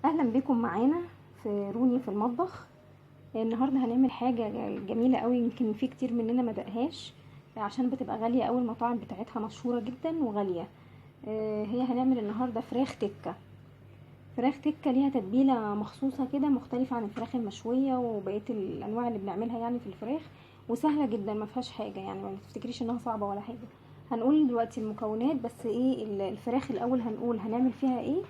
اهلا بكم معانا في روني في المطبخ. النهارده هنعمل حاجه جميله قوي، يمكن في كتير مننا ما دقهاش عشان بتبقى غاليه قوي. المطاعم بتاعتها مشهوره جدا وغاليه. هي هنعمل النهارده فراخ تكه. فراخ تكه ليها تتبيله مخصوصه كده مختلفه عن الفراخ المشويه وبقيه الانواع اللي بنعملها يعني في الفراخ، وسهله جدا ما فيهاش حاجه، يعني ما تفتكريش انها صعبه ولا حاجه. هنقول دلوقتي المكونات، بس ايه الفراخ الاول هنقول هنعمل فيها ايه.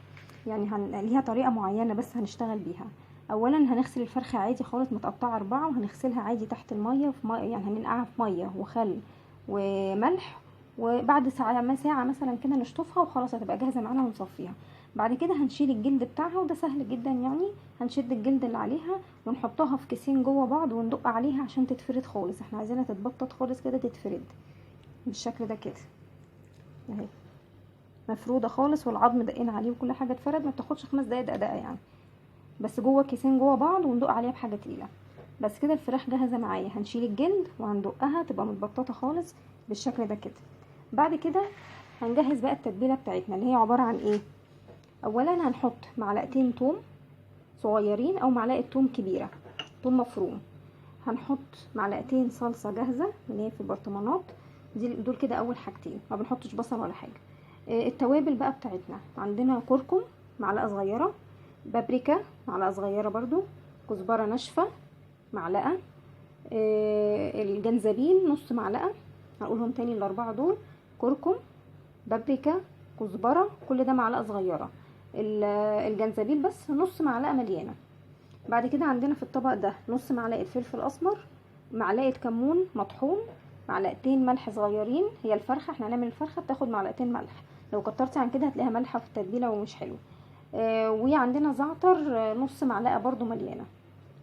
يعني ليها طريقه معينه بس هنشتغل بيها. اولا هنغسل الفرخه عادي خالص متقطعه 4، وهنغسلها عادي تحت الميه في يعني هننقعها في ميه وخل وملح، وبعد ساعه مثلا كده نشطفها وخلاص هتبقى جاهزه معانا ونصفيها. بعد كده هنشيل الجلد بتاعها، وده سهل جدا يعني. هنشد الجلد اللي عليها ونحطها في كيسين جوه بعض وندق عليها عشان تتفرد خالص. احنا عايزينها تتبطط خالص كده، تتفرد بالشكل ده كده اهي، مفروده خالص والعظم دقينا عليه وكل حاجه اتفرد. ما بتاخدش 5 دقايق دقدقه يعني، بس جوه كيسين جوه بعض وندق عليها بحاجه تقيله. بس كده الفراخ جاهزه معايا. هنشيل الجلد وهندقها تبقى متبططه خالص بالشكل ده كده. بعد كده هنجهز بقى التتبيله بتاعتنا اللي هي عباره عن ايه. اولا هنحط معلقتين توم صغيرين او معلقه توم كبيره، توم مفروم. هنحط معلقتين صلصه جاهزه اللي هي في البرطمانات دول كده اول حاجتين، ما بنحطش بصل ولا حاجه. التوابل بقى بتاعتنا عندنا كركم معلقه صغيره، بابريكا معلقه صغيره برضو، كزبره ناشفه معلقه، الجنزبيل نص معلقه. هقولهم تاني الاربعه دول: كركم، بابريكا، كزبره، كل ده معلقه صغيره. الجنزبيل بس نص معلقه مليانه. بعد كده عندنا في الطبق ده نص معلقه فلفل اسمر، معلقه كمون مطحون، معلقتين ملح صغيرين. هي الفرخه احنا هنعمل الفرخه بتاخد معلقتين ملح، لو كترتي عن كده هتلاقيها مالحه في التتبيله ومش حلو. وعندنا زعتر نص معلقه برضو مليانه.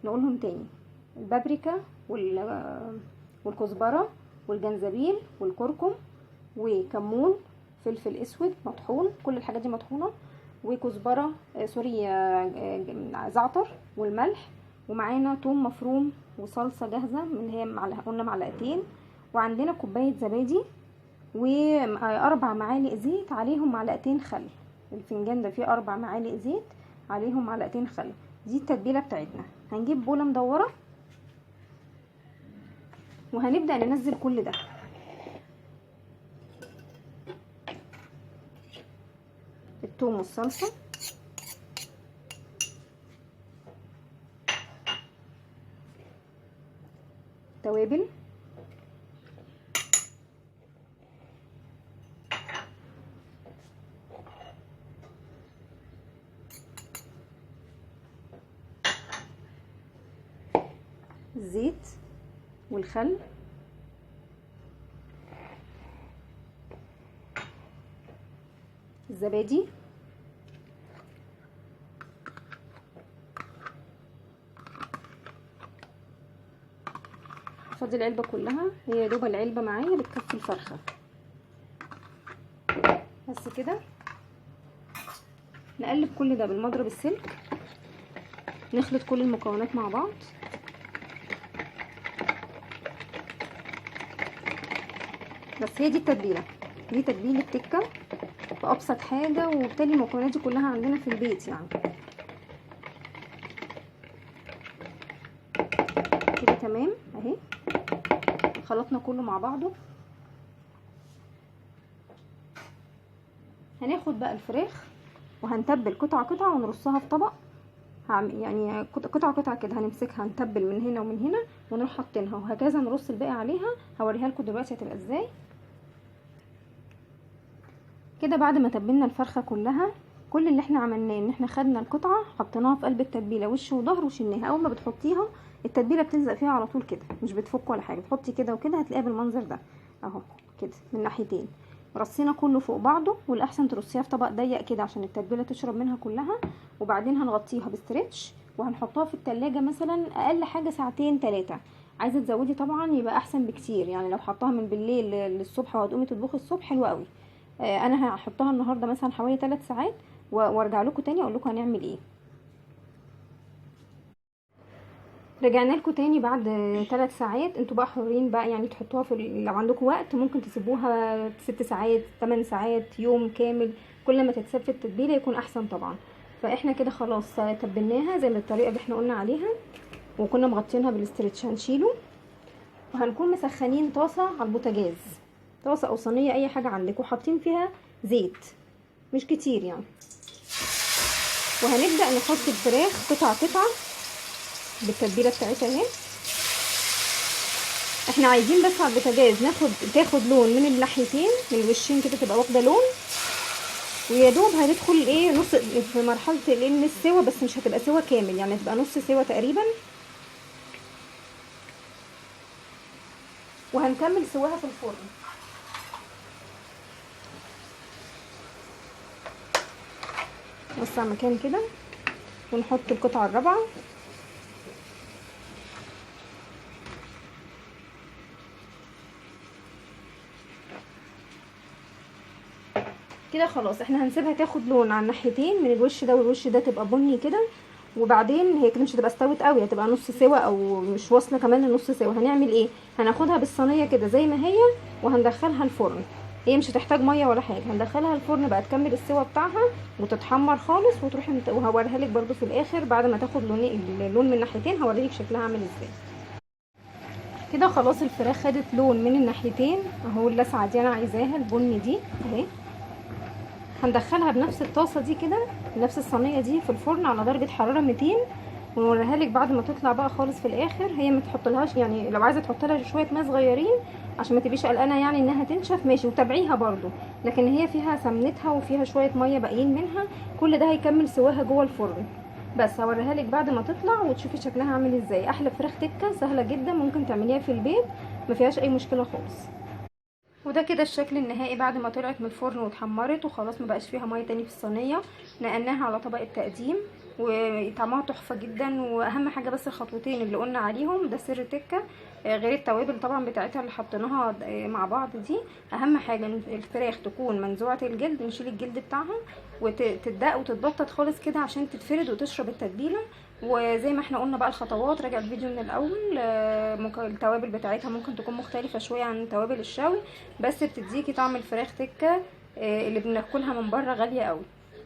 نقولهم تاني: البابريكا والكزبره والجنزبيل والكركم وكمون، فلفل اسود مطحون، كل الحاجات دي مطحونه، وكزبره سوري زعتر والملح، ومعانا توم مفروم وصلصه جاهزه من هي قلنا معلقتين، وعندنا كوبايه زبادي و4 معالق زيت عليهم معلقتين خل. الفنجان ده فيه 4 معالق زيت عليهم معلقتين خل. دي التتبيله بتاعتنا. هنجيب بوله مدوره وهنبدا ننزل كل ده. الثوم والصلصه، توابل، الزيت والخل، الزبادي، فاضي العلبه كلها. هي يا دوب العلبه معايا بتكفي الفرخه بس كده. نقلب كل ده بالمضرب السلك، نخلط كل المكونات مع بعض. بس هي دي التتبيله، دي تتبيله تكه بابسط حاجه، وبالتالي المكونات دي كلها عندنا في البيت يعني. كده تمام اهي، خلطنا كله مع بعضه. هناخد بقى الفراخ وهنتبل قطعه قطعه ونرصها في طبق. يعني قطعه قطعه كده هنمسكها نتبل من هنا ومن هنا ونروح حاطينها، وهكذا نرص الباقي عليها. هوريها لكم دلوقتي هتبقى ازاي. كده بعد ما تبلنا الفرخه كلها، كل اللي احنا عملناه ان احنا خدنا القطعه حطيناها في قلب التتبيله وش وظهر وشلناها. اول ما بتحطيها التتبيله بتلزق فيها على طول كده، مش بتفك ولا حاجه. تحطي كده وكده هتلاقيها بالمنظر ده اهو كده من ناحيتين. رصينا كله فوق بعضه، والاحسن ترصيها في طبق ضيق كده عشان التتبيله تشرب منها كلها. وبعدين هنغطيها بستريتش وهنحطها في التلاجة مثلا اقل حاجه ساعتين 3. عايزه تزودي طبعا يبقى احسن بكتير، يعني لو حطاها من بالليل للصبح وهتقومي تطبخي الصبح حلوه قوي. انا هحطها النهارده مثلا حوالي 3 ساعات وارجع لكم تاني اقول لكم هنعمل ايه. رجعنا لكم تاني بعد 3 ساعات. انتوا بقى حرين بقى، يعني تحطوها في لو عندكم وقت ممكن تسيبوها 6 ساعات 8 ساعات يوم كامل. كل ما تتساب في التتبيله يكون احسن طبعا. فاحنا كده خلاص تبلناها زي ما الطريقه اللي احنا قلنا عليها، وكنا مغطينها بالاسترتش. هنشيله وهنكون مسخنين طاسه على البوتاجاز، طاسه او صينيه اي حاجه عندك، وحاطين فيها زيت مش كتير يعني. وهنبدا نحط الفراخ قطعه قطعه بالتتبيله بتاعتها اهي. احنا عايزين بس على البوتاجاز تاخد لون من الناحيتين، من الوشين كده، تبقى واخده لون، ويا دوب هتدخل ايه نص في مرحله من السوا، بس مش هتبقى سوا كامل يعني، هتبقى نص سوا تقريبا. وهنكمل سواها في الفرن. نوسع مكان كده ونحط القطعه الرابعه. كده خلاص احنا هنسيبها تاخد لون على الناحيتين، من الوش ده والوش ده تبقى بني كده، وبعدين هي كده مش هتبقى استوت قوي، هتبقى نص سوا او مش واصله كمان لنص سوا. هنعمل ايه؟ هناخدها بالصينيه كده زي ما هي وهندخلها الفرن. هي مش هتحتاج ميه ولا حاجه، هندخلها الفرن بقى تكمل السوا بتاعها وتتحمر خالص، وتروحي وهوريها لك برده في الاخر بعد ما تاخد اللون من الناحيتين، هوريلك شكلها عامل ازاي. كده خلاص الفراخ خدت لون من الناحيتين اهو. اللسعه دي انا عايزاها البني دي اهي. هندخلها بنفس الطاسه دي كده، بنفس الصينيه دي في الفرن على درجه حراره 200، ونوريها لك بعد ما تطلع بقى خالص في الاخر. هي ما تحطلهاش يعني، لو عايزه تحط لها شويه ماء صغيرين عشان ما تبقيش قلقانه يعني انها تنشف ماشي، وتابعيها برده، لكن هي فيها سمنتها وفيها شويه ميه باقيين منها، كل ده هيكمل سواها جوه الفرن. بس هوريها لك بعد ما تطلع وتشوفي شكلها عامل ازاي. احلى فراخ تكه سهله جدا، ممكن تعمليها في البيت ما فيهاش اي مشكله خالص. وده كده الشكل النهائي بعد ما طلعت من الفرن واتحمرت وخلاص ما بقاش فيها ميه تاني في الصينيه. نقلناها على طبق التقديم وطعمها تحفه جدا. واهم حاجه بس الخطوتين اللي قلنا عليهم ده سر التكه، غير التوابل طبعا بتاعتها اللي حطيناها مع بعض دي. اهم حاجه ان الفراخ تكون منزوعه الجلد، نشيل الجلد بتاعها وتدق وتتبطط خالص كده عشان تتفرد وتشرب التتبيله. وزي ما احنا قلنا بقى الخطوات، راجع الفيديو من الاول. التوابل بتاعتها ممكن تكون مختلفه شويه عن توابل الشوي، بس بتديكي طعم الفراخ تكه اللي بناكلها من بره غاليه قوي.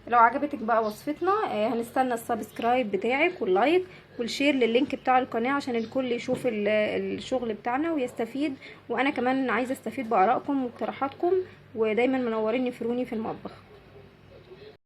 لو عجبتك بقى وصفتنا هنستنى السبسكرايب بتاعك واللايك والشير لللينك بتاع القناه عشان الكل يشوف الشغل بتاعنا ويستفيد. وانا كمان عايزه استفيد بارائكم واقتراحاتكم، ودايما منوريني فروني في المطبخ.